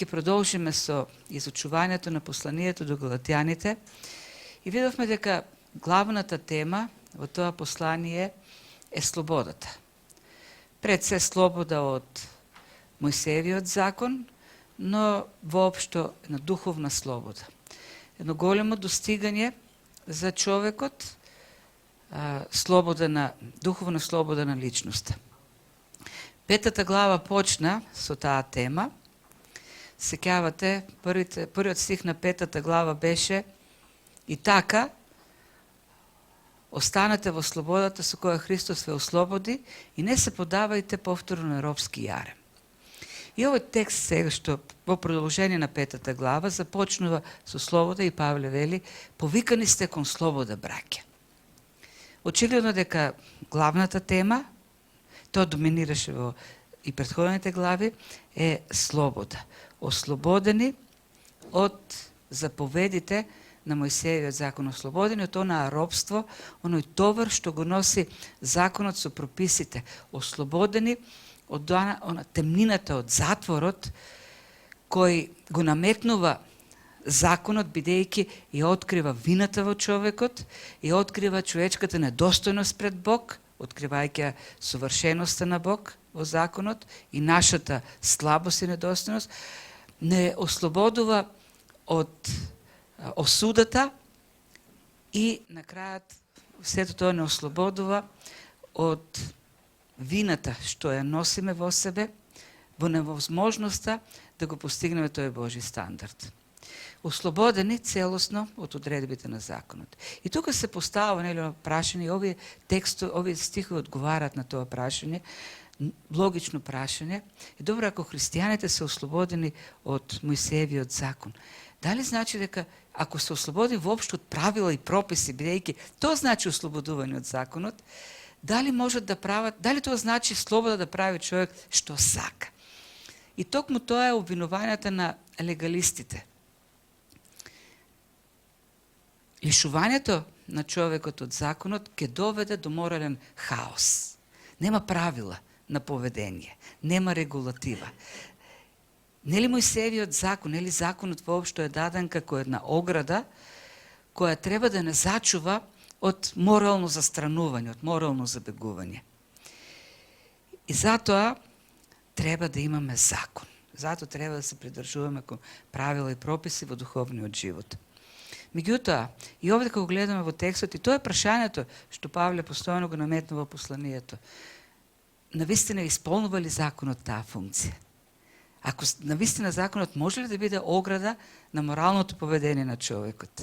ќе продолжиме со изучувањето на посланието до Галатјаните и видовме дека главната тема во тоа послание е слободата. Пред се слобода од Мојсеевиот закон, но воопшто на духовна слобода. Едно големо достигање за човекот, духовна слобода на личноста. Петата глава почна со таа тема. Сеќавате, првиот стих на петата глава беше: и така, останете во слободата со која Христос ве ослободи и не се подавајте повторно на робски јарем. И овој текст сега, што во продолжение на петата глава, започнува со слобода и Павле вели: повикани сте кон слобода, браќа. Очигледно дека главната тема, тоа доминираше во и претходните глави, е слобода. Ослободени од заповедите на Мојсеевиот закон, ослободени од онаа робство, оној товар што го носи законот со прописите, ослободени од темнината, од затворот кој го наметнува законот, бидејќи ја открива вината во човекот, ја открива човечката недостојност пред Бог, откривајќи совршеноста на Бог во законот и нашата слабост и недостојност, не ослободува од осудата и на крајот сето тоа не ослободува од вината што ја носиме во себе, во невозможноста да го постигнеме тој Божи стандард. Ослободени целосно од одредбите на законот. И тука се поставува прашање, и овие стихови одговарат на тоа прашање, логично прашање. И добро, ако христијаните се ослободени од Мојсеевиот закон, дали значи дека ако се ослободени воопшто од правила и прописи, бидејќи тоа значи ослободување од законот, дали можат да прават, дали тоа значи слобода да прави човек што сака? И токму тоа е обвинувањата на легалистите. Лишувањето на човекот од законот ќе доведе до морален хаос. Нема правила на поведение, нема регулатива. Нели Мојсеевиот закон, нели законот воопшто е даден како една ограда која треба да не зачува од морално застранување, од морално забегување. И затоа треба да имаме закон. Затоа треба да се придржуваме кон правила и прописи во духовниот живот. Меѓутоа, и овде кога гледаме во текстот, и тоа е прашањето што Павле постојано го наметнува во посланието. Навистина исполнува ли законот таа функција? Ако навистина законот може ли да биде ограда на моралното поведение на човекот?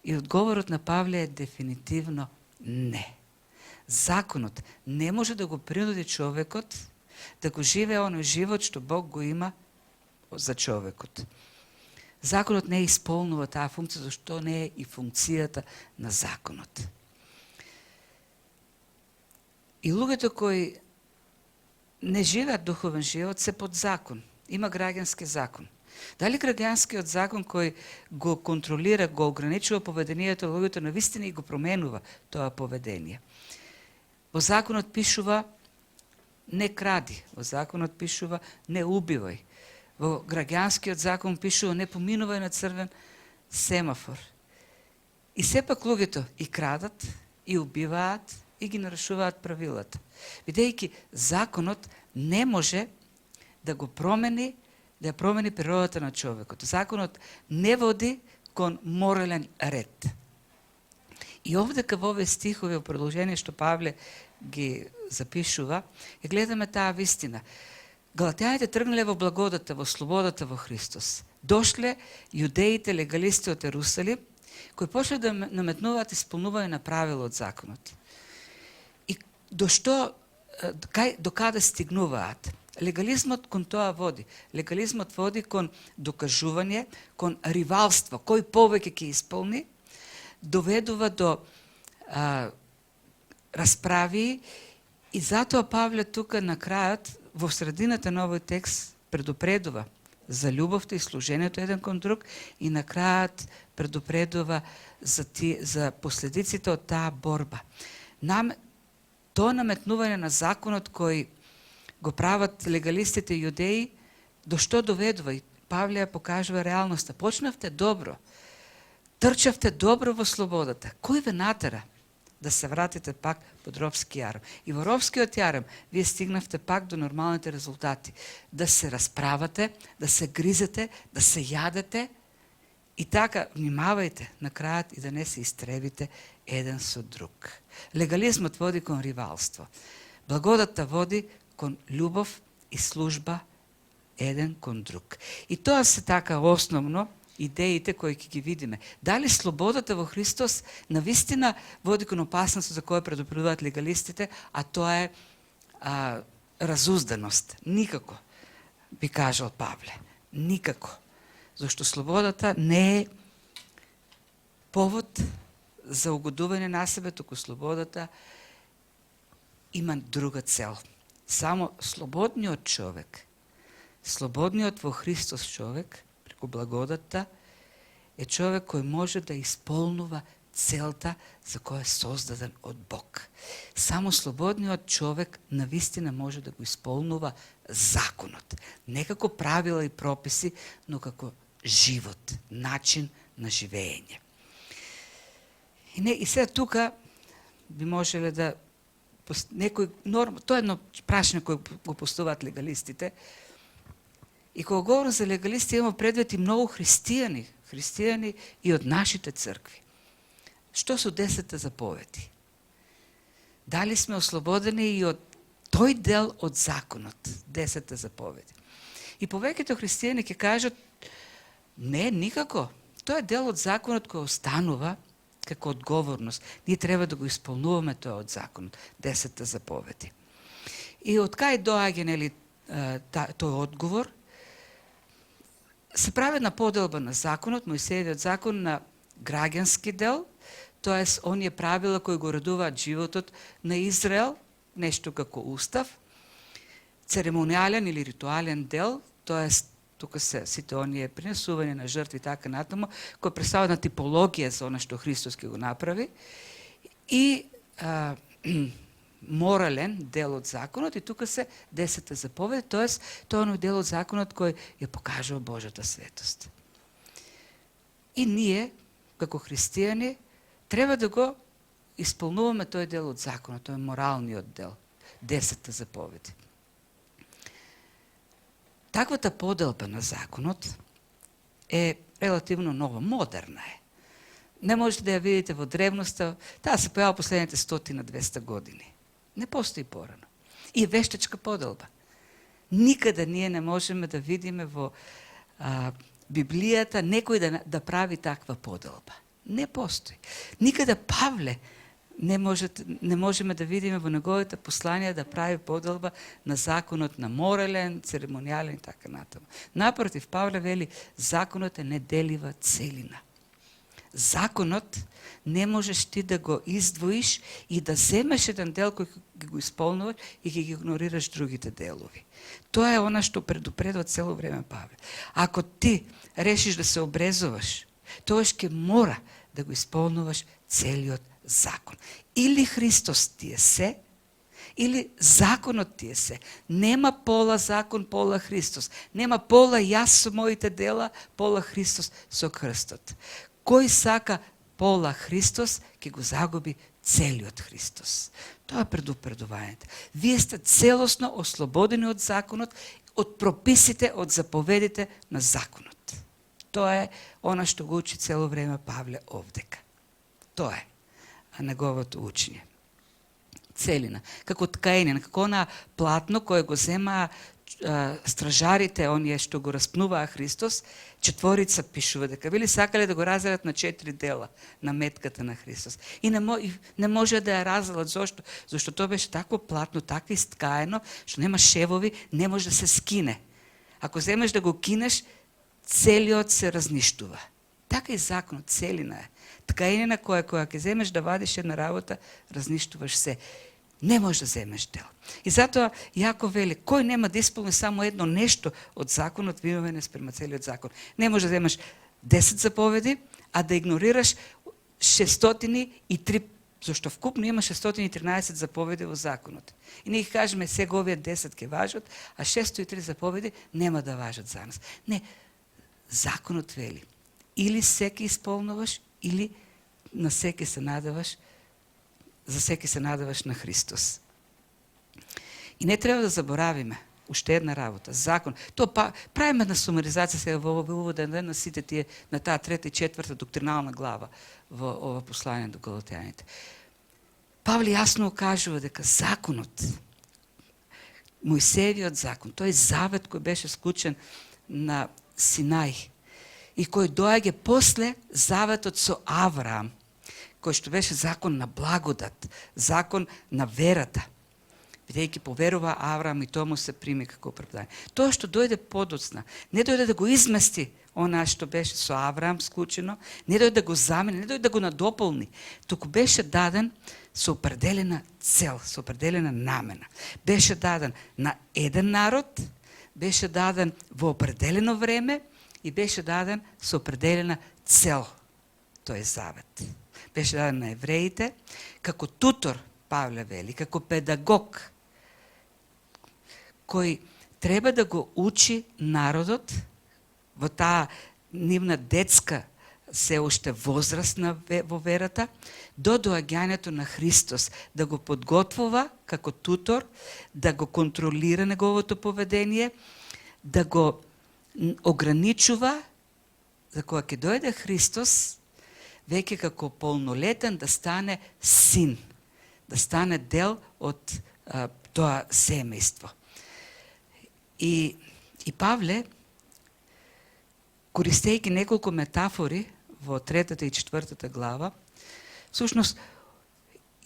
И одговорот на Павле е дефинитивно не. Законот не може да го принуди човекот да го живее оној живот што Бог го има за човекот. Законот не исполнува таа функција, зашто не е и функцијата на законот. И луѓето кои не живеат духовен живот се под закон. Има граѓански закон. Дали граѓанскиот закон кој го контролира, го ограничува поведението на луѓето, навистина и го променува тоа поведение? Во законот пишува не кради, во законот пишува не убивај. Во граѓанскиот закон пишува не поминувај на црвен семафор. И сепак луѓето и крадат, и убиваат, и ги нарушуваат правилата. Бидејќи законот не може да го промени, да ја промени природата на човекот. Законот не води кон морален ред. И овдека во овие стихови во продолжение што Павле ги запишува, и гледаме таа вистина. Галатјаните тргнале во благодата, во слободата во Христос. Дошле јудеите, легалисти од Ерусалим, кои почнале да наметнуваат исполнување на правила од законот. И до каде стигнуваат? Легализмот кон тоа води. Легализмот води кон докажување, кон ривалство. Кој повеќе ќе исполни, доведува до расправи, и затоа Павле тука на крајот, во средината на овој текст, предупредува за љубовта и служението еден кон друг, и на крајот предупредува за последиците од таа борба. Тоа наметнување на законот кој го прават легалистите јудеи, до што доведува? И Павле ја покажува реалноста. Почнавте добро. Трчавте добро во слободата. Кој ве натера да се вратите пак под робски јарем? И во робскиот јарем вие стигнавте пак до нормалните резултати. Да се расправате, да се гризете, да се јадете и така внимавајте на крајот и да не се истребите еден со друг. Легализмот води кон ривалство. Благодата води кон љубов и служба еден кон друг. И тоа се така основно идеите кои ќе ги видиме. Дали слободата во Христос навистина води кон опасност за која предупредуваат легалистите, а тоа е разузданост. Никако, би кажал Павле. Никако. Зашто слободата не е повод за угодување на себе, туку слободата има друга цел. Само слободниот човек, слободниот во Христос човек, преку благодата, е човек кој може да исполнува целта за која е создаден од Бог. Само слободниот човек навистина може да го исполнува законот. Не како правила и прописи, но како живот, начин на живење. И сега тука би можеле да некој норма, тоа е едно прашање кој го поставуваат легалистите. И кога говорам за легалисти, имам предвид и многу христијани и од нашите цркви. Што се 10 заповеди? Дали сме ослободени и од тој дел од законот, 10 заповеди? И повеќето христијани ќе кажат, не, никако. Тоа е дел од законот кој останува како одговорност. Ние треба да го исполнуваме тоа од законот, 10 заповеди. И од кај доаѓа нели тој одговор? Се прави една поделба на законот, Мојсеевиот закон, на граѓански дел, тоест оние правила кои го редуваат животот на Израел, нешто како устав, церемонијален или ритуален дел, тоест тука се сите оние принесување на жртви и така натаму, кој представува на типологија за она што Христос ќе го направи, и морален дел од законот, и тука се 10 заповеди, тоест тоа е дел од законот кој ја покажува Божјата светост. И ние, како христијани, треба да го исполнуваме тој дел од законот, тој е моралниот дел, 10 заповеди. Таквата поделба на законот е релативно нова, модерна е. Не можете да ја видите во древноста, таа се појава последните 100-200 години. Не постои порано. И вештачка поделба. Никада ние не можеме да видиме во Библијата некој да прави таква поделба. Не постои. Никада Павле не можеме да видиме во неговите посланија да прави поделба на законот на морален, церемонијален и така натаму. Напротив, Павле вели, законот е неделива целина. Законот не можеш ти да го издвоиш и да земеш еден дел кој ќе го исполнуваш и ќе ги игнорираш другите делови. Тоа е она што предупредува цело време Павле. Ако ти решиш да се обрезуваш, тоаш ќе мора да го исполнуваш целиот закон. Или Христос ти е се, или законот ти е се. Нема пола закон, пола Христос. Нема пола јас со моите дела, пола Христос со крстот. Кој сака пола Христос, ќе го загуби целиот Христос. Тоа е предупредувањето. Вие сте целосно ослободени од законот, од прописите, од заповедите на законот. Тоа е она што го учи цело време Павле овдека. Тоа е неговото учење. Целина, како ткаенина, како она платно кое го зема стражарите, оние што го распнуваа Христос, 4 пишува дека били сакале да го разделат на 4 дела на метката на Христос. И не може да ја разделат. Зошто? Зашто тоа беше такво платно, така исткаено, што нема шевови, не може да се скине. Ако земеш да го кинеш, целиот се разништува. Така и законот, целина е. Ткаенина која ќе земеш да вадиш една работа, разништуваш се. Не можеш да земеш дел. И затоа Јаков вели, кој нема да исполни само едно нешто од законот, виновен е спрема целиот закон. Не можеш да земеш 10 заповеди, а да игнорираш 603, зашто вкупно има 613 заповеди во законот. И ние кажеме, сега овие 10 ќе важат, а 603 заповеди нема да важат за нас. Не, законот вели. Или секи исполнуваш, или на секи се надаваш, за секи се надаваш на Христос. И не треба да заборавиме уште една работа, закон. Правиме една сумаризација сега во уводен ден на сите тие, на таа трета и четврта доктринална глава во ова послание до Галатјаните. Павле јасно кажува дека законот, Мојсеевиот закон, тој завет кој беше склучен на Синај и кој доаѓа после заветот со Авраам, кој што беше закон на благодат, закон на верата. Бидејќи поверува Авраам и тоа му се прими како оправдање. Тоа што дојде подоцна, не дојде да го измести она што беше со Авраам склучено, не дојде да го замени, не дојде да го надополни, туку беше даден со определена цел, со определена намена. Беше даден на еден народ, беше даден во определено време и беше даден со определена цел. Тој завет. Беше даден на евреите како тутор, Павле вели, како педагог, кој треба да го учи народот во таа нивна детска се уште возраст во верата, до доаѓањето на Христос, да го подготвува како тутор, да го контролира неговото поведение, да го ограничува, за кога ќе дојде Христос, веќе како полнолетен да стане син, да стане дел од тоа семејство. И Павле, користејќи неколку метафори во третата и четвртата глава, всушност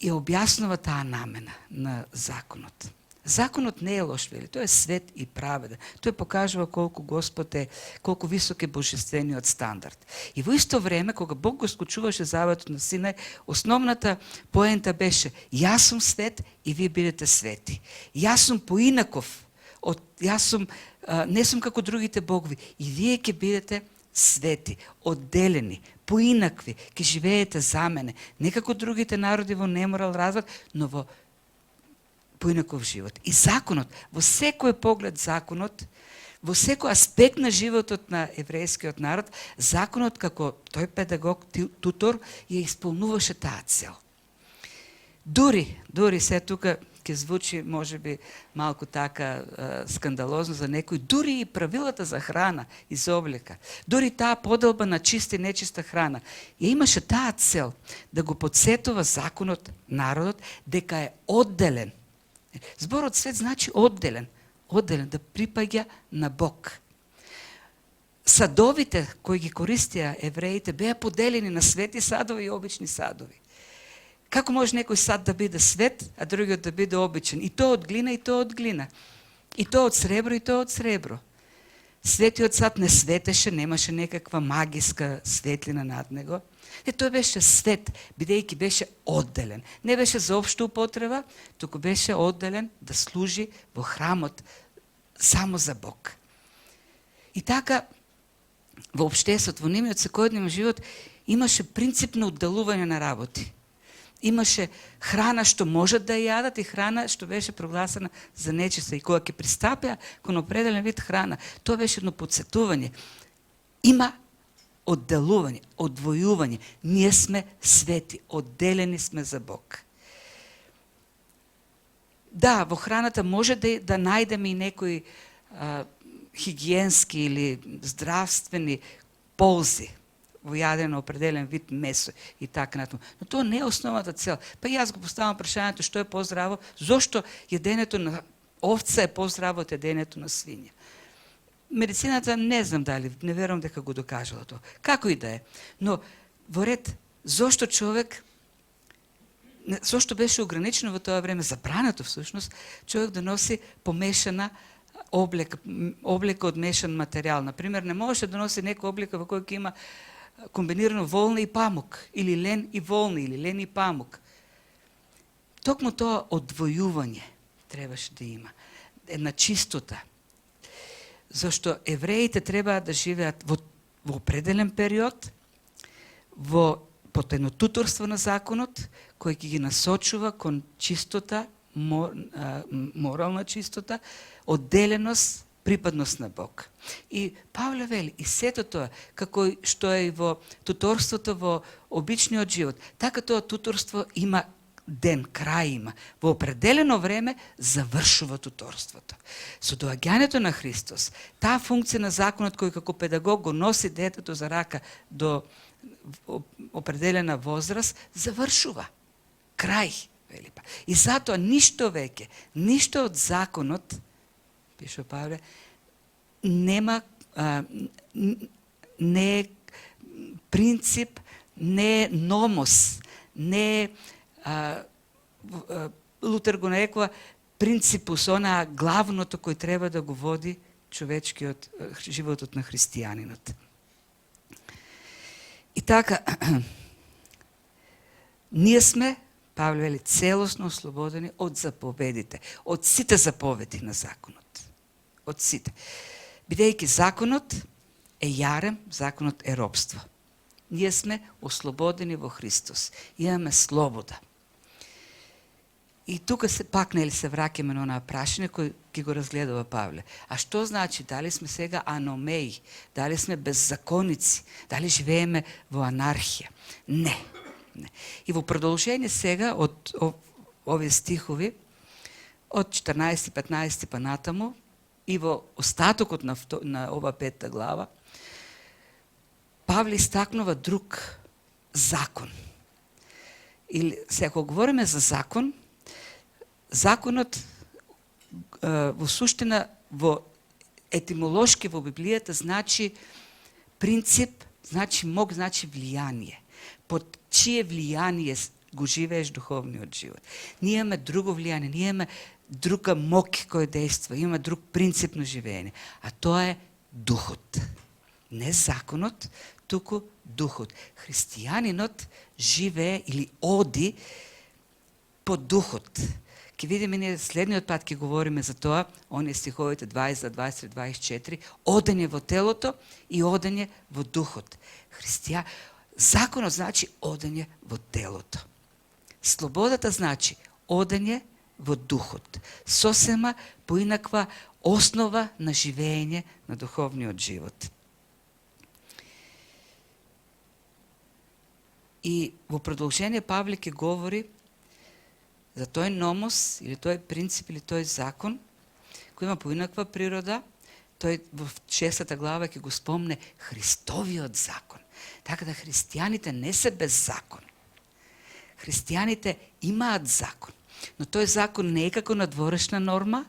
ја објаснува таа намена на законот. Законот не е лош, вели, тој е свет и праведен. Тој покажува колку висок е божествениот стандард. И во исто време, кога Бог го склучуваше заветот на Синај, основната поента беше: јас сум свет и вие бидете свети. Јас сум поинаков, не сум како другите богови, и вие ќе бидете свети, одделени, поинакви, ќе живеете за мене, не како другите народи во неморал разврат, но во поинаков живот. И законот, во секој поглед законот, во секој аспект на животот на еврејскиот народ, законот како тој педагог, тутор, ја исполнуваше таа цел. Дури се тука ќе звучи можеби малку така скандалозно за некој, дури и правилата за храна и за облека, дури таа поделба на чиста и нечиста храна, ја имаше таа цел да го подсетува законот народот дека е одделен. Зборот свет значи одделен, да припаѓа на Бог. Садовите кои ги користија евреите беа поделени на свети садови и обични садови. Како може некој сад да биде свет, а другиот да биде обичен? И тоа од глина, и тоа од глина. И тоа од сребро, и тоа од сребро. Светиот сад не светеше, немаше некаква магиска светлина над него. Тој беше свет, бидејќи беше одделен. Не беше за општа употреба, туку беше одделен да служи во храмот само за Бог. И така, во општеството, во нивниот секојдневен живот, имаше принцип на одделување на работи. Имаше храна што можат да јадат и храна што беше прогласена за нечиста. И кога ќе пристапеа кон определен вид храна, тоа беше едно подсетување. Има одделување, одвојување. Ние сме свети, одделени сме за Бог. Да, во храната може да најдеме и некои хигиенски или здравствени ползи во јадење на определен вид месо и така натаму. Но тоа не е основната цел. Па јас го поставам прашањето што е поздраво, зошто јадењето на овца е поздраво од јадењето на свиња. Медицината не знам дали, не верувам дека го докажала тоа. Како и да е. Но во ред, зошто беше ограничено во тоа време, забрането всушност, човек да носи помешана облека од мешан материјал. Например, не можеше да носи некоја облека во која има комбинирано волна и памук, или лен и волна, или лен и памук. Токму тоа одвојување требаше да има. Една чистота. Зашто евреите требаа да живеат во определен период, под едно туторство на законот, кој ќе ги насочува кон чистота, морална чистота, одделеност припадност на Бог. И Павле вели, и сето тоа, како што е и во туторството во обичниот живот, така тоа туторство има ден, крај има. Во определено време завршува туторството. Со доаѓањето на Христос, таа функција на законот кој како педагог го носи детето за рака до определена возраст, завршува. Крај. И затоа ништо веќе, ништо од законот, пише Павле, нема, не е принцип, не е номос, не е, Лутер го нарекува принципус, онаа главното кој треба да го води човечкиот животот на христијанинот. И така, ние сме, Павле вели, целосно ослободени од заповедите, од сите заповеди на законот. Од сите. Бидејќи законот е јарем, законот е робство. Ние сме ослободени во Христос. Имаме слобода. И тука се пак нели се враќаме на онаа прашање кој ги го разгледува Павле. А што значи? Дали сме сега аномеи? Дали сме беззаконици? Дали живееме во анархија? Не. Не. И во продолжение сега од овие стихови, од 14-15 па натаму, и во остатокот на ова 5 глава, Павле истакнува друг закон. Или, сега, ако говориме за закон, законот во суштина, во етимолошки во Библијата значи принцип, значи мог, значи влијание. Под чие влијание го живееш духовниот живот. Ние имаме друго влијание, ние имаме друга мок кој действа, имаме друг принцип на живење, а тоа е духот. Не законот, туку духот. Христијанинот живее или оди по духот. Ке видиме ние следниот пат ке говориме за тоа, оние стиховите 20, 23, 24, одење во телото и одење во духот. Законот значи одење во телото. Слободата значи одење во духот. Сосема поинаква основа на живење на духовниот живот. И во продолжение Павле ќе говори за тој номос, или тој принцип, или тој закон, кој има поинаква природа. Тој во 6 глава ќе го спомне Христовиот закон. Така да христијаните не се без закон. Христијаните имаат закон, но тој закон не е како надворешна норма,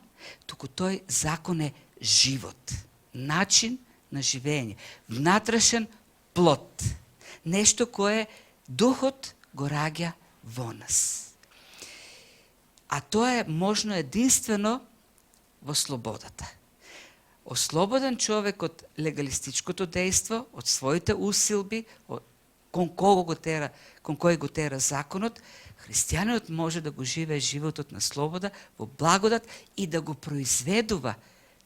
туку тој закон е живот, начин на живење, внатрешен плод, нешто кое духот го раѓа во нас. А тоа е можно единствено во слободата. Ослободен човек од легалистичкото дејство, од своите усилби, кон кој го тера законот, христијанинот може да го живее животот на слобода, во благодат и да го произведува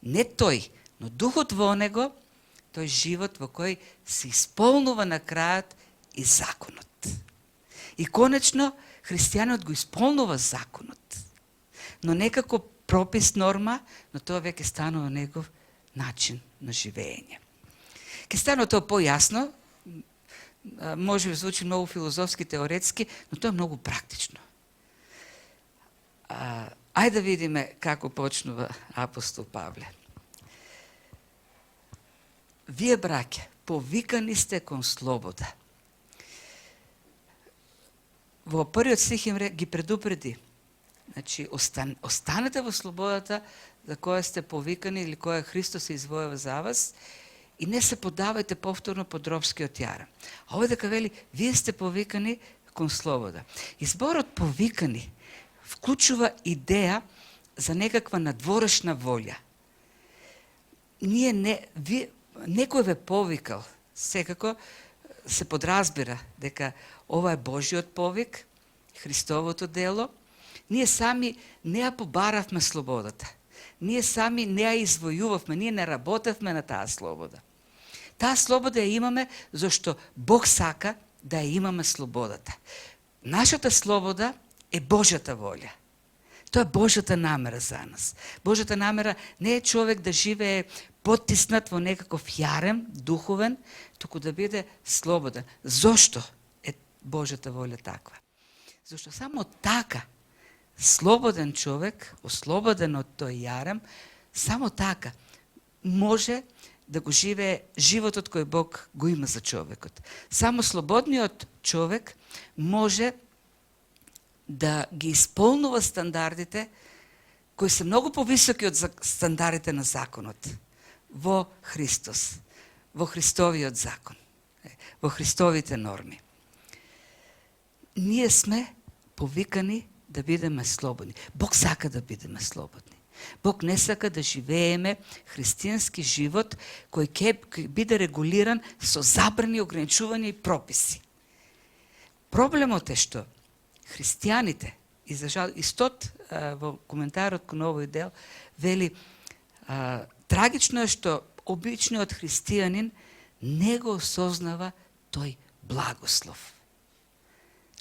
не тој, но духот во него, тој живот во кој се исполнува на крајот и законот. И конечно, христијанинот го исполнува законот, но не како пропис, норма, но тоа веќе станува негов начин на живење. Ке станува тоа појасно, може би звучи многу филозофски, теоретски, но тоа е многу практично. Ајде да видиме како почнува апостол Павле. Вие, браќа, повикани сте кон слобода. Во првиот стих ги предупреди. Значи, останете во слободата за која сте повикани или која Христос се извојува за вас и не се подавајте повторно под робскиот јарем. А овој дека вели, вие сте повикани кон слобода. И зборот повикани вклучува идеја за некаква надворешна волја. Некој ве повикал, секако се подразбира дека ова е Божиот повик, Христовото дело. Ние сами не ја побаравме слободата. Ние сами не ја извојувавме, ние не работевме на таа слобода. Таа слобода ја имаме зашто Бог сака да ја имаме слободата. Нашата слобода е Божјата волја. Тоа е Божјата намера за нас. Божјата намера не е човек да живее потиснат во некаков јарем, духовен, туку да биде слободен. Зошто е Божјата волја таква? Зашто само така, слободен човек, ослободен од тој јарем, само така може да го живее животот кој Бог го има за човекот. Само слободниот човек може да ги исполнува стандардите кои се многу повисоки од стандардите на законот во Христос, во Христовиот закон, во Христовите норми. Ние сме повикани да бидеме слободни. Бог сака да бидеме слободни. Бог не сака да живееме християнски живот кој ќе биде регулиран со забрани, ограничувања и прописи. Проблемот е што христијаните, и за жал, истот во коментарот кон овој дел, вели, трагично е што обичниот христијанин не го осознава тој благослов.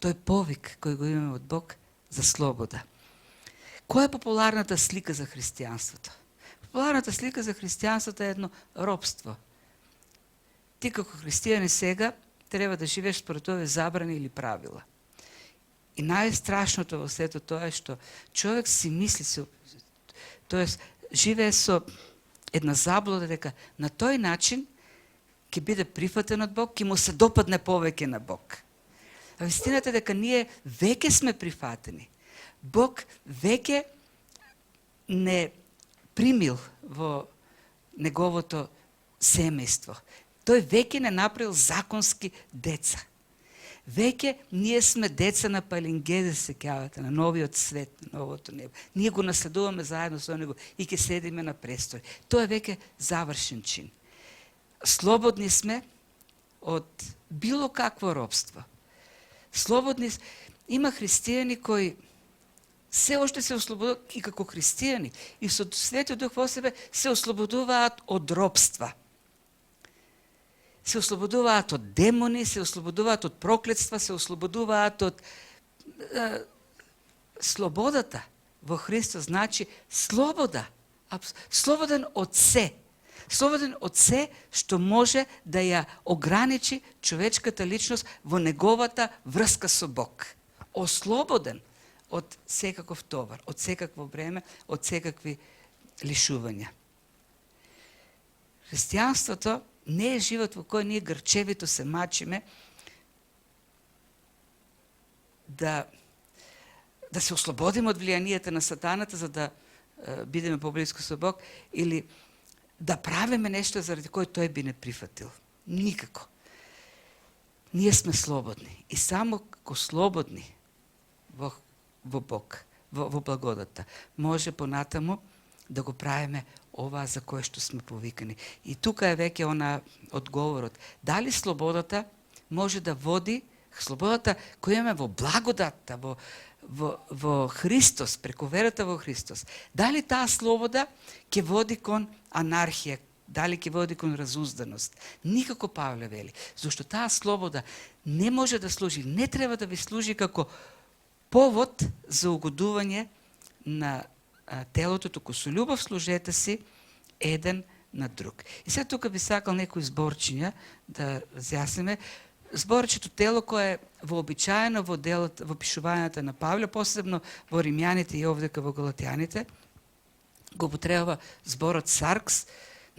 Тој повик кој го имаме од Бог за слобода. Која е популарната слика за христијанството? Популарната слика за христијанството е едно робство. Ти како христијани сега треба да живееш според овие забрани или правила. И најстрашното во сето тоа е што човек си мисли, тоест живее со една заблуда дека на тој начин ќе биде прифатен од Бог, ќе му се допадне повеќе на Бог. А вистината е дека ние веќе сме прифатени. Бог веќе не примил во неговото семејство. Тој веќе не направил законски деца. Веќе ние сме деца на Палингезе, се кјавате, на новиот свет, на новото небо. Ние го наследуваме заедно со него и ќе седиме на престоли. Тоа е веќе завршен чин. Слободни сме од било какво робство. Слободни има христијани кои се уште се ослободуваат и како христијани и со Светиот Дух во себе се ослободуваат од робства. Се ослободуваат од демони, се ослободуваат од проклетства, се ослободуваат од слободата во Христос, значи слобода, слободен од се. Слободен од се што може да ја ограничи човечката личност во неговата врска со Бог. Ослободен од секаков товар, од секакво бреме, од секакви лишувања. Христијанството не е живот во кој ние грчевито се мачиме да се ослободиме од влијанието на сатаната за да бидеме поблиску со Бог или да правиме нешто заради кој тој би не прифатил. Никако. Ние сме слободни и само како слободни во Бог, во благодата, може понатаму да го правиме ова за кое што сме повикани. И тука е веќе она одговорот. Дали слободата може да води, слободата која имаме во благодата, во Христос, преку верата во Христос, дали таа слобода ќе води кон анархија, дали ќе води кон разузданост? Никако Павле вели, зашто таа слобода не може да служи, не треба да ви служи како повод за угодување на телото, туку со љубов служете си еден на друг. И сега тука би сакал некои зборчиња да разјасниме. Зборчето тело кое е вообичаено во делот, во пишувањата на Павле, посебно во Римјаните и овдека во Галатјаните, го употребува зборот саркс,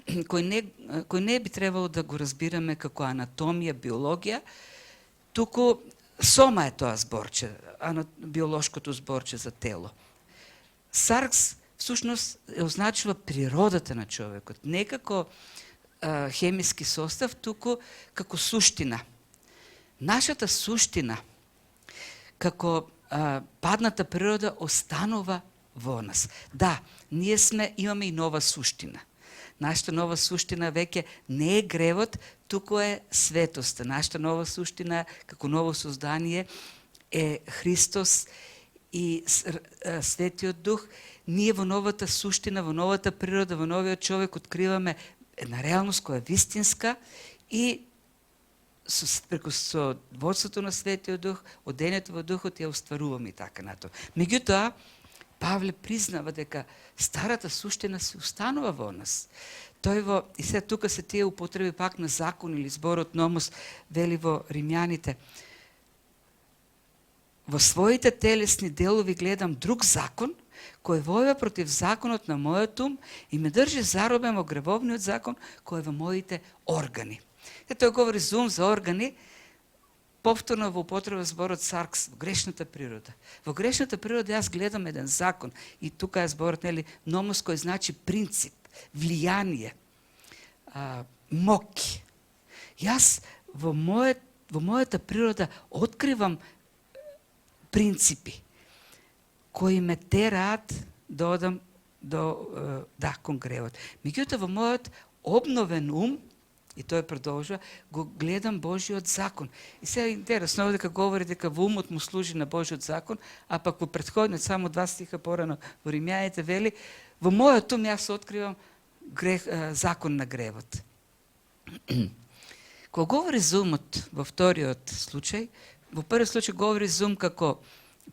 кој не би требало да го разбираме како анатомија, биологија, туку сома е тоа зборче, биолошкото зборче за тело. Саркс всушност означува природата на човекот, не како хемиски состав, туку како суштина. Нашата суштина, како падната природа, останува во нас. Да, ние имаме и нова суштина. Нашата нова суштина веќе не е гревот, туку е светоста. Нашата нова суштина, како ново создание, е Христос и Светиот Дух. Ние во новата суштина, во новата природа, во новиот човек откриваме една реалност која е вистинска и преку водството на Светиот Дух, одењето во Духот ја остваруваме и така натаму. Меѓутоа, Павле признава дека старата суштина се устанува во нас. И сега тука се тие употреби пак на закон или зборот номос, вели во Римјаните. Во своите телесни делови гледам друг закон, кој војува против законот на мојот ум и ме држи заробен во гревовниот закон, кој е во моите органи. Тој говори за ум, за органи, повторно во употреба зборот саркс, во грешната природа. Во грешната природа јас гледам еден закон, и тука е зборот, номос, кој значи принцип, влијание, моки. Јас во мојата природа откривам принципи кои ме тераат да одам кон гревот. Меѓутоа во мојот обновен ум, и тој продолжува, го гледам Божиот закон. И сега е интересно дека говори дека во умот му служи на Божиот закон, а пак во претходниот само 2 стиха порано во Римјаните вели, во мојот ум јас откривам закон на гревот. Кога говори за умот во вториот случај, во првиот случај говори за ум како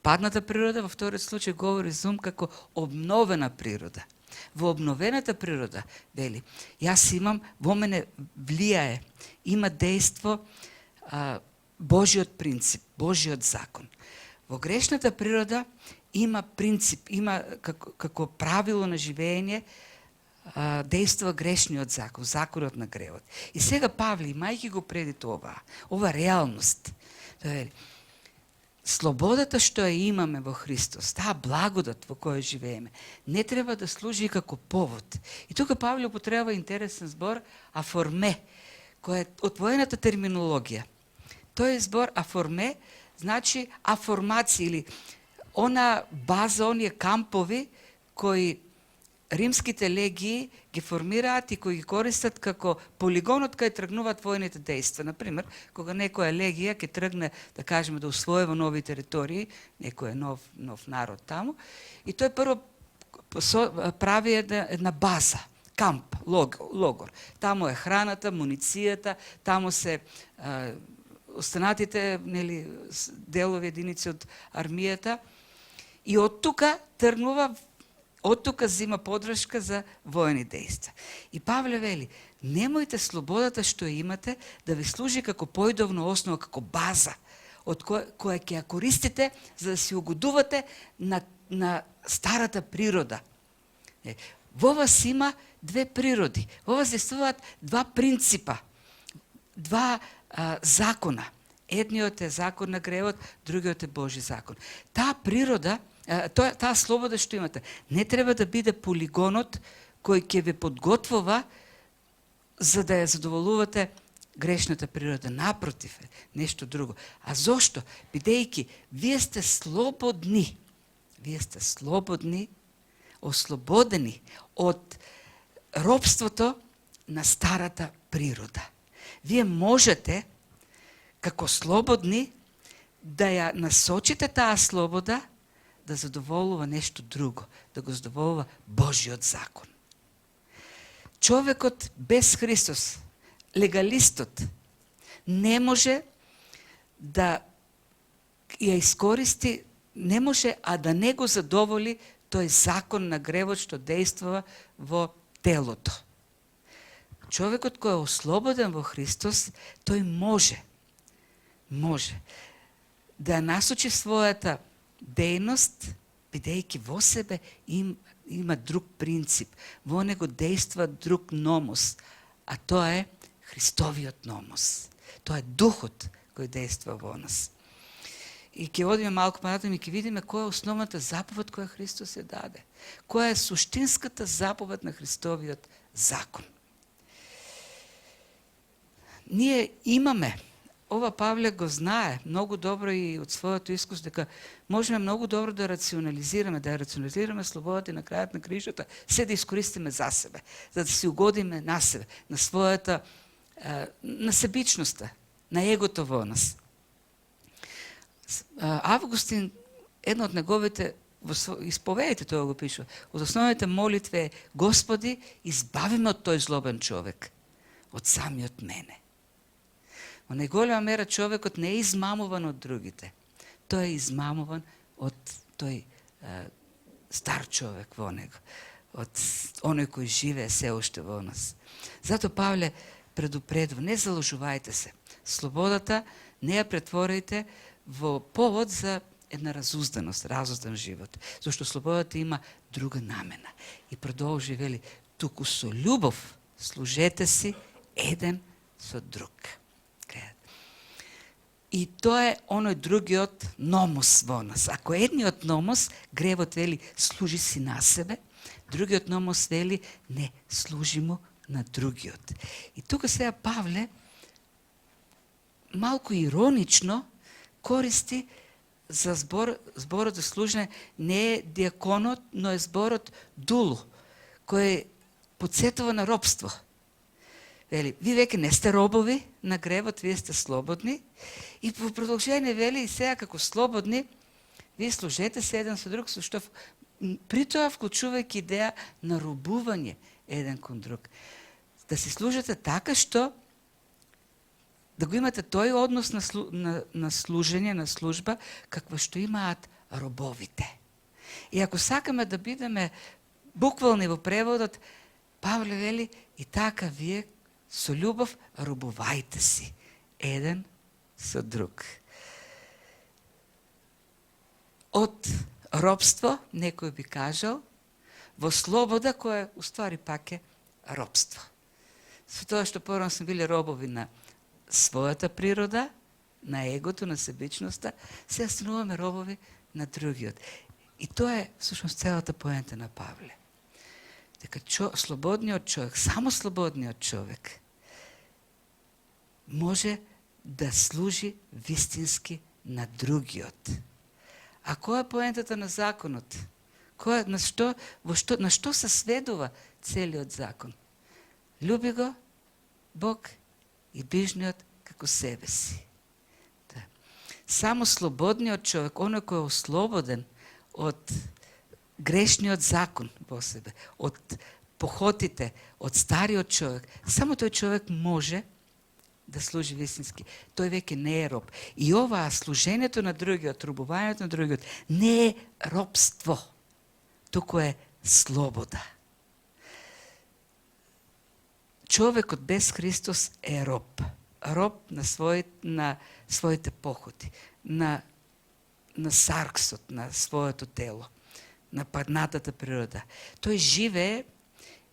падната природа, во вториот случај говори за ум како обновена природа. Во обновената природа, вели, јас имам, во мене влијае, има дејство Божиот принцип, Божиот закон. Во грешната природа има принцип, има како правило на живење, дејства грешниот закон, законот на гревот. И сега Павле, имајќи го предите ова реалност, слободата што ја имаме во Христос, таа благодат во која живееме, не треба да служи како повод. И тука Павле употреба интересен збор аформе, која е отвоената терминологија. Тој збор аформе значи аформација или она база, оние кампови кои римските легии ги формираат и кои ги користат како полигонот кај тргнуваат војните дејства. Например, кога некоја легија ќе тргне, да кажеме, да усвојува нови територии, некој нов народ таму, и тој прво прави една база, камп, логор. Таму е храната, муницијата, таму се останатите делови, единици од армијата, и од тука тргнува, од тука зима подршка за војни дејства. И Павле вели, немојте слободата што имате да ви служи како поидовна основа, како база, од која ќе ја користите за да си угодувате на старата природа. Во вас има две природи, во вас действуваат два принципа, два закона. Едниот е закон на гревот, другиот е Божи закон. Таа природа, таа слобода што имате, не треба да биде полигонот кој ќе ве подготвува за да ја задоволувате грешната природа. Напротив е нешто друго. А зошто? Бидејќи вие сте слободни. Вие сте слободни, ослободени од робството на старата природа. Вие можете како слободни да ја насочите таа слобода да задоволува нешто друго, да го задоволува Божиот закон. Човекот без Христос, легалистот, не може да ја искористи, не може, а да не го задоволи тој закон на гревот што действува во телото. Човекот кој е ослободен во Христос, тој може да насочи својата дејност, бидејќи во себе има друг принцип, во него дејства друг номос, а тоа е Христовиот номос. Тоа е духот кој дејства во нас. И ќе одиме малку понатаму и ќе видиме која е основната заповед која Христос ја даде. Која е суштинската заповед на Христовиот закон. Ние имаме, ова Павле го знае многу добро и од своето искуство, дека можеме многу добро да рационализираме слободата и на крајот на кришата, се да искористиме за себе, за да си угодиме на себе, на својата, на себичноста, на егото во нас. Августин, едно од неговите исповедите, тоа го пишува, од основните молитви е: Господи, избави ме од тој злобен човек, од самиот мене. Во најголема мера човекот не е измамуван од другите. Тој е измамуван од тој стар човек во него, од оној кој живее се уште во нас. Зато Павле предупредува, не заложувајте се. Слободата не ја претворите во повод за една разузданост, разуздан живот. Зашто слободата има друга намена. И продолжи, вели, туку со љубов служете си еден со друг. И тоа е оној другиот номос во нас. Ако едниот номос, гревот вели, служи си на себе, другиот номос вели, не, служи му на другиот. И тука сега Павле малку иронично користи за зборот за служење, не е диаконот, но е зборот дулу, кој подсетува на робство. Вели, ви веќе не сте робови на гревот, вие сте слободни. И по продолжение вели, и сега како слободни, вие служете се еден со друг, што при тоа вклучувајќи идеја на робување еден кон друг. Да се служите така што да го имате тој однос на служење, на служба, каква што имаат робовите. И ако сакаме да бидеме буквални во преводот, Павле вели, и така вие со љубов робувајте си еден со друг. Од робство, некој би кажал, во слобода, која уствари пак е робство. Со тоа што порано сме били робови на својата природа, на егото, на себичноста, сега стануваме робови на другиот. И тоа е всушност целата поента на Павле. Дека слободниот човек, само слободниот човек, може да служи вистински на другиот. А која е поентата на законот? На што се сведува целиот закон? Люби го Бог и ближниот како себе си. Да. Само слободниот човек, оној кој е ослободен од грешниот закон во себе, од похотите, од стариот човек, само тој човек може да служи вистински. Тој веќе не е роб. И ова служењето на другиот, робувањето на другиот, не е робство, туку е слобода. Човекот без Христос е роб. Роб на своите похоти, на сарксот, на своето тело, на паднатата природа. Тој живее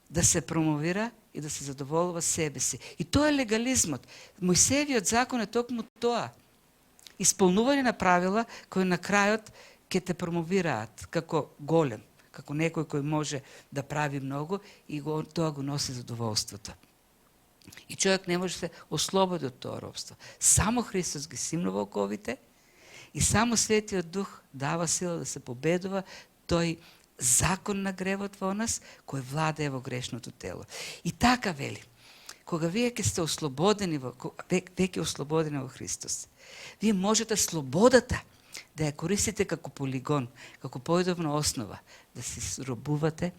да се промовира и да се задоволува себе си. И тоа е легализмот. Мојсеевиот закон е токму тоа. Исполнување на правила кои на крајот ќе те промовираат како голем, како некој кој може да прави многу и тоа го носи задоволството. И човек не може да се ослободи од тоа робство. Само Христос ги симнува оковите и само Светиот Дух дава сила да се победува тој закон на гревот во нас, кој владее во грешното тело. И така вели, кога вие ќе сте ослободени, веќе ослободени во Христос, вие можете слободата да ја користите како полигон, како појдовна основа, да се робувате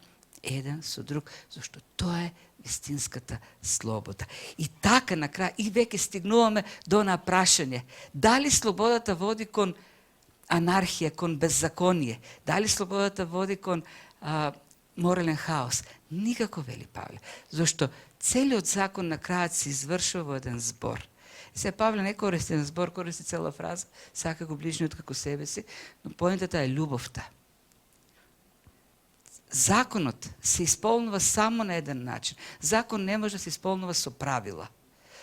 еден со друг, зашто тоа е вистинската слобода. И така на крај, и веќе стигнуваме до прашање, дали слободата води кон анархија, кон беззаконие, дали слободата води кон морален хаос? Никако, вели Павле, зашто целиот закон на крајот се извршува во еден збор. Се Павле не користи на збор, користи цела фраза, сака го ближниот како себе си, но поентата е љубовта. Законот се исполнува само на еден начин. Закон не може да се исполнува со правила.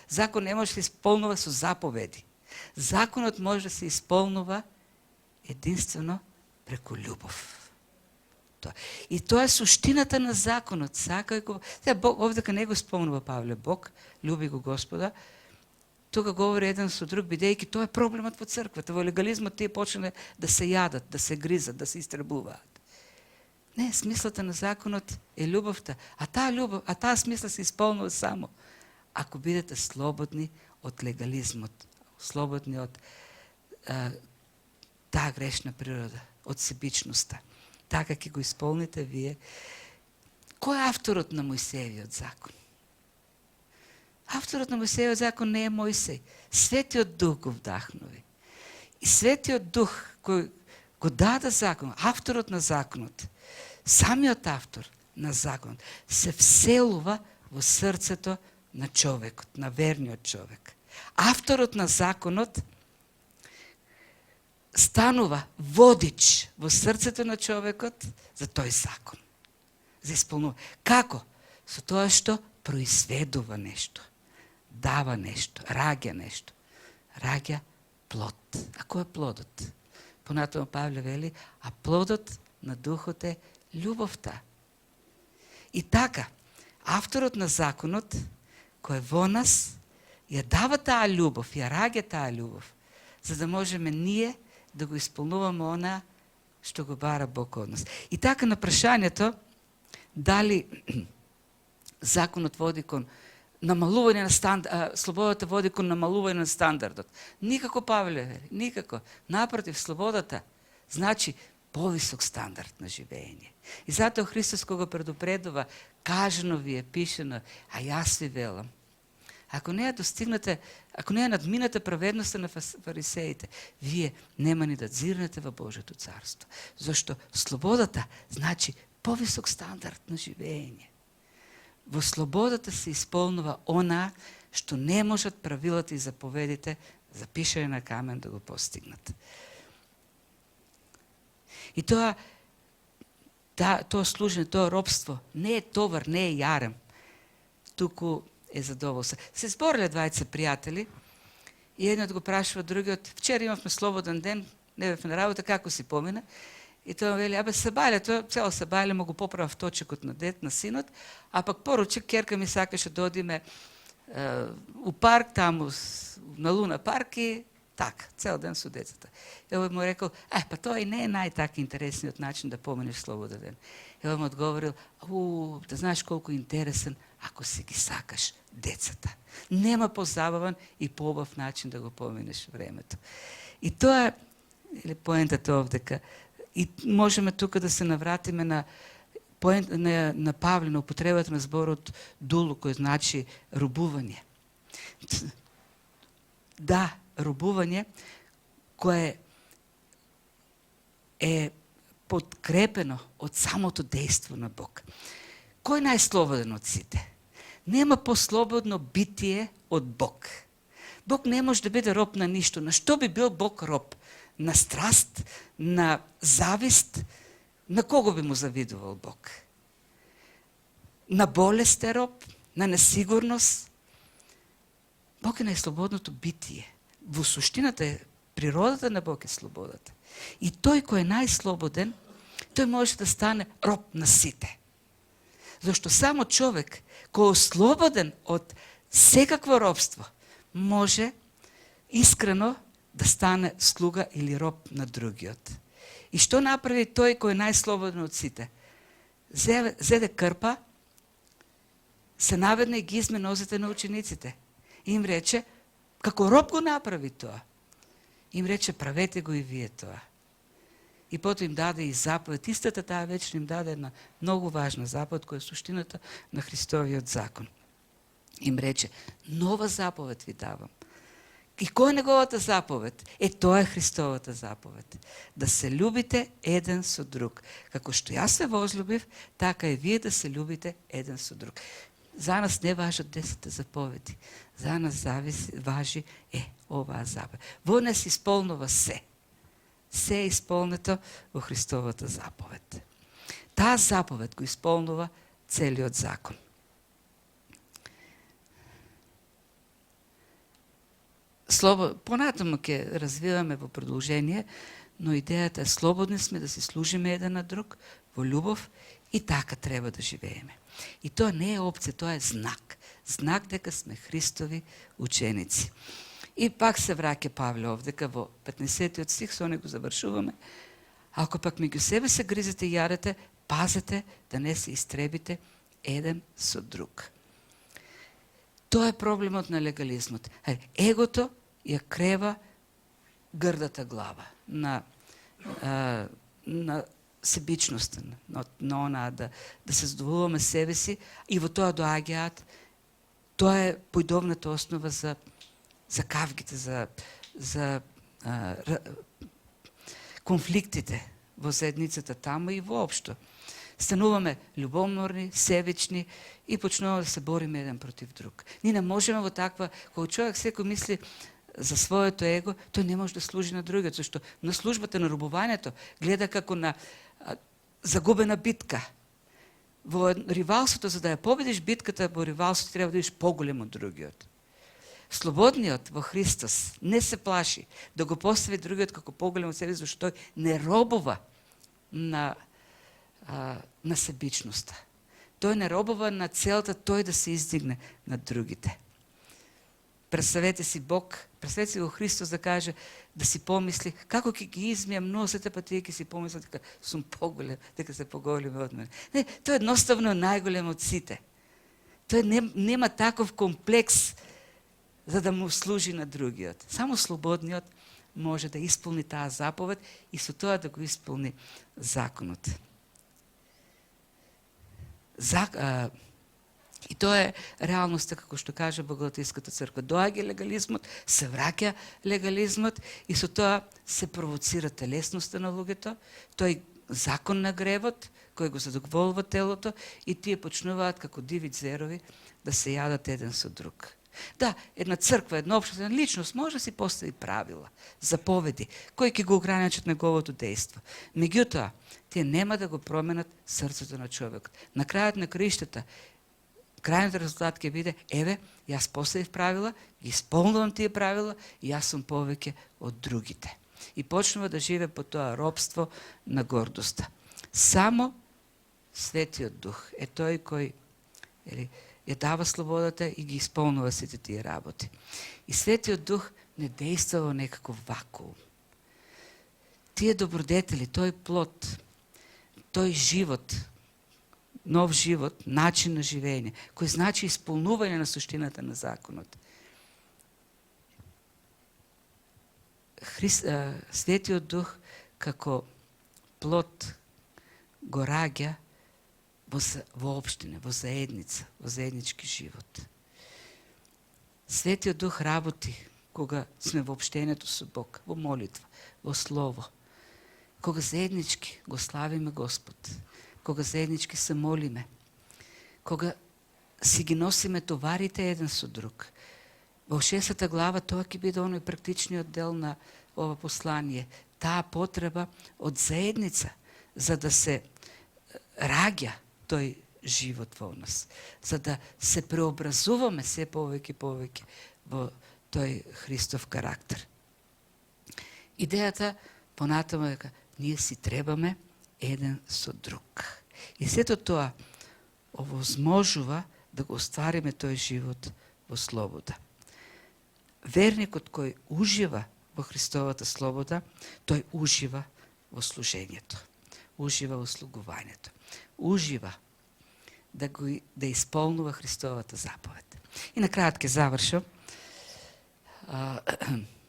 Закон не може да се исполнува со заповеди. Законот може да се исполнува единствено преку љубов. И тоа е суштината на законот. Сега Бог, овдека не го спомнува Павле, Бог, љуби го Господа, тука говори еден со друг, бидејќи тоа е проблемот во црквата. Во легализмот тие почнале да се јадат, да се гризат, да се истребуваат. Не, смислата на законот е љубовта, а таа смисла се исполнува само ако бидете слободни од легализмот, слободни од таа грешна природа, од себичноста. Така ќе го исполните вие. Кој е авторот на Мојсеевиот закон? Авторот на Мојсеевиот закон не е Мојсей. Светиот Дух го вдахнови. И Светиот Дух, го даде закон, авторот на законот, самиот автор на законот, се вселува во срцето на човекот, на верниот човек. Авторот на законот станува водич во срцето на човекот за тој закон. За исполнува. Како? Со тоа што произведува нешто, дава нешто, раѓа нешто. Раѓа плод. А кој е плодот? Понатаму Павле вели, а плодот на духот е љубовта. И така, авторот на законот, кој е во нас, ја дава таа љубов, ја раѓа таа љубов, за да можеме ние да го исполнуваме она што го бара Бог од нас. И така на прашањето, дали законот води кон намалување на стандард, слободата води кон намалување на стандардот. Никако, Павле вели, никако. Напротив, слободата значи повисок стандард на живење. И затоа Христос кога предупредува, кажано ви е пишено, а јас ви велам. Ако не ја достигнете, ако не ја надминете праведноста на фарисеите, вие нема ни да дзирнете во Божјото царство. Зашто слободата значи повисок стандард на живење. Во слободата се исполнува она што не можат правилата и заповедите запишани на камен да го постигнат. И тоа служење, тоа робство не е товар, не е јарем, туку е задоволство. Се збориле двајца пријатели и едниот го прашува другиот, вчера имавме слободен ден, не бевме на работа, како си помина? И тоа вели, сабајлето, цело сабајле му го поправав точекот на дет, на синот, а пак поручек, керка ми сакаше да одиме у парк, таму на Луна парк и така, цел ден со децата. И овој му рекол, па тоа и не е најтака интересниот начин да поминеш слободен ден. И овој му одговорил, да знаеш колку интересен ако си ги сакаш децата. Нема позабавен и поубав начин да го поминеш времето. И тоа е поентата овдека. И можеме тука да се навратиме на Павле, на употребата на зборот дулу, кој значи робување. Да, робување кое е подкрепено од самото дејство на Бог. Кој е најслободен од сите? Нема послободно битие од Бог. Бог не може да биде роб на ништо. На што би бил Бог роб? На страст, на завист? На кого би му завидувал Бог? На болест е роб? На несигурност? Бог е најслободното битие. Во суштината е природата на Бог е слободата. И тој кој е најслободен, тој може да стане роб на сите. Зашто само човек кој е слободен од секакво робство може искрено да стане слуга или роб на другиот. И што направи тој кој е најслободен од сите? Зеде крпа, се наведна и ги изме нозете на учениците. И им рече, како роб го направи тоа. Им рече, правете го и вие тоа. И потоа им даде и заповед. Истата таа вечер им даде една многу важна заповед, која е суштината на Христовиот закон. Им рече, нова заповед ви давам. И која е неговата заповед? Тоа е Христовата заповед. Да се љубите еден со друг. Како што јас се возлюбив, така и вие да се љубите еден со друг. За нас не важат 10 заповеди. За нас важи оваа заповед. Во нас исполнува се. Се е исполнето во Христовата заповед. Таа заповед го исполнува целиот закон. Понатаму ќе развиваме во продолжение, но идејата е слободни сме да се служиме еден на друг во љубов и така треба да живееме. И тоа не е опција, тоа е знак. Знак дека сме Христови ученици. И пак се враќа Павле овдека во 15-тиот стих, со него завршуваме. Ако пак меѓу себе се гризете и јадете, пазете да не се истребите еден со друг. Тоа е проблемот на легализмот. Егото ја крева грдата глава на себичноста, на она да се задоволуваме себе си и во тоа доаѓаат. Тоа е појдовната основа за кавгите, за конфликтите во заедницата тамо и воопшто. Стануваме љубоморни, себични и почнуваме да се бориме еден против друг. Ние не можеме во таква, кога човек секој мисли за своето его, тој не може да служи на другиот, зашто на службата на робувањето гледа како на загубена битка. Во ривалството, за да ја победиш битката, во ривалството треба да бидеш поголем од другиот. Слободниот во Христос не се плаши да го постави другиот како поголем од себе, зашто тој не робува на себичноста. Тој не робува на целта тој да се издигне над другите. Представете си Бог, представете си го Христос да каже, да си помисли, како ќе ги измијам носете, па тие ќе си помислат дека сум поголем, дека се поголеми од мене. Не, тој едноставно најголем од сите. Тој нема таков комплекс за да му служи на другиот. Само слободниот може да исполни таа заповед и со тоа да го исполни законот. И тоа е реалноста, како што каже Богословската црква. Доаѓа легализмот, се враќа легализмот и со тоа се провоцира телесноста на луѓето, тој закон на гревот, кој го задоволува телото и тие почнуваат како диви зверови да се јадат еден со друг. Да, една црква, една општествена личност може да си постави правила, заповеди, кои ќе го ограничат неговото дејство. Меѓутоа, тие нема да го променат срцето на човекот. На крајот на краиштата, крајниот резултат ќе биде, еве, јас поставив правила, ги исполнувам тие правила и јас сум повеќе од другите. И почнува да живе по тоа робство на гордоста. Само Светиот Дух е тој кој ја дава слободата и ги исполнува сите тие работи. И Светиот Дух не дејства во некаков вакуум. Тие добродетели, тој плод, тој живот, нов живот, начин на живење, кој значи исполнување на суштината на законот. Светиот Дух како плод го раѓа во општина, во заедница, во заеднички живот. Светиот Дух работи кога сме во општението со Бог, во молитва, во слово, кога заеднички го славиме Господ, кога заеднички се молиме, кога си ги носиме товарите еден со друг. Во 6 глава тоа ќе биде оној практичниот дел на ова послание, таа потреба од заедница, за да се раѓа тој живот во нас, за да се преобразуваме се повеќе и повеќе во тој Христов карактер. Идејата понатаму е дека ние си требаме еден со друг. И сето тоа овозможува да го оствариме тој живот во слобода. Верникот кој ужива во Христовата слобода, тој ужива во служењето, ужива во слугувањето, ужива да исполнува Христовата заповед. И на крајот ќе завршам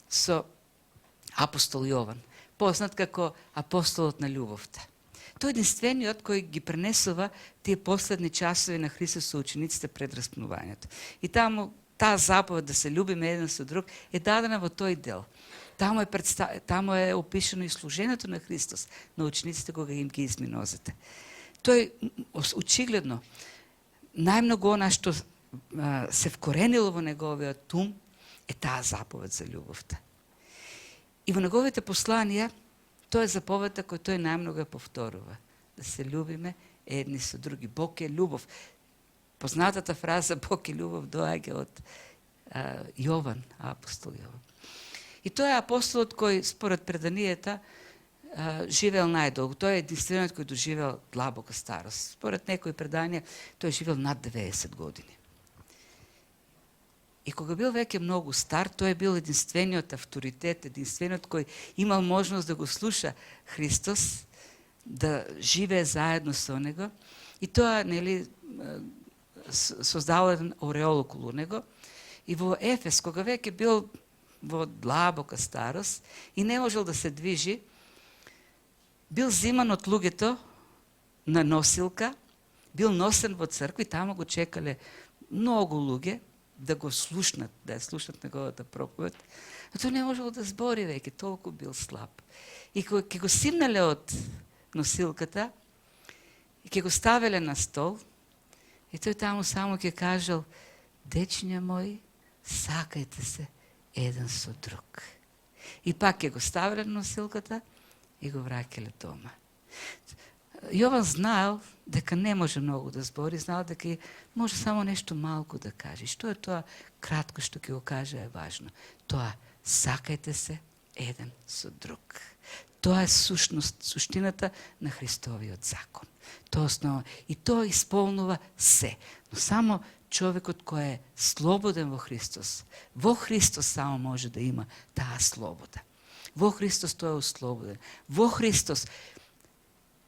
со апостол Јован, познат како апостолот на љубовта. Тој единствениот кој ги пренесува тие последни часови на Христос со учениците пред распнувањето. И таму таа заповед да се љубиме еден со друг е дадена во тој дел. Таму е опишано и служењето на Христос на учениците кога им ги изми нозете. Тој очигледно најмногу она што се вкоренило во неговиот ум е таа заповед за љубовта. И во неговите посланија тоа е заповедта која тој најмногу ја повторува. Да се љубиме едни со други. Бог е љубов. Познатата фраза Бог е љубов доаѓа од Јован, апостол Јован. И тој е апостолот кој според преданијата живеел најдолго. Тој е единствениот кој доживеал длабока старост. Според некои предања тој живеел над 90 години. И кога бил веќе многу стар, тој е бил единствениот авторитет, единствениот кој имал можност да го слуша Христос, да живее заедно со него. И тоа, создало еден ореол околу него. И во Ефес, кога веќе бил во длабока старост и не можел да се движи, бил зиман од луѓето на носилка, бил носен во црква и таму го чекале многу луѓе, да го слушнат, да ја слушнат неговата проповед, но тој не можел да збори веќе, толку бил слаб. И кога ќе го симнале од носилката, и ќе го ставеле на стол, и тој таму само ќе кажал: дечиња мој, сакајте се еден со друг. И пак ќе го ставеле на носилката и го враќале дома. Јован знаел дека не може многу да збори, знаел дека може само нешто малку да каже. Што е тоа кратко што ќе го каже е важно. Тоа: сакајте се еден со друг. Тоа е суштината на Христовиот закон. Тоа основа и тоа исполнува се. Но само човекот кој е слободен во Христос само може да има таа слобода. Во Христос тој е ослободен. Во Христос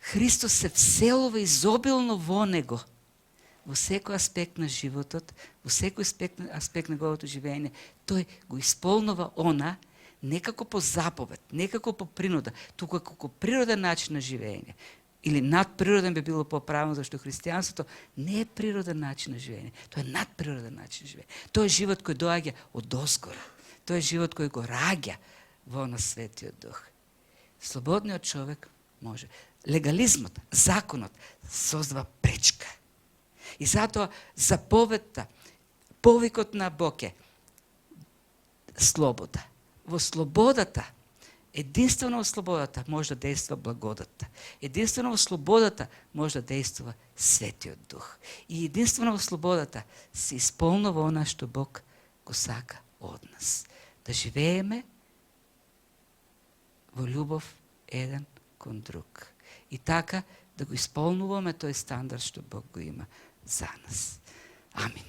се вселува изобилно во него, во секој аспект на животот, во секој аспект на неговото живење. Тој го исполнува она не како по заповед, не како по принуда, туку како природен начин на живење. Или надприроден би било поправено, зашто христијанството не е природен начин на живење. Тоа е надприроден начин на живење. Тоа е живот кој доаѓа од озгора. Тоа е живот кој го раѓа во на Светиот Дух. Слободниот човек може. Легализмот, законот создава пречка. И затоа заповедта, повикот на Бог е слобода. Во слободата, единствено во слободата може да действува благодата. Единствено во слободата може да действува Светиот Дух. И единствено во слободата се исполнува она што Бог го сака од нас. Да живееме во љубов еден кон друг. И така да го исполнуваме тој стандард што Бог го има за нас. Амин.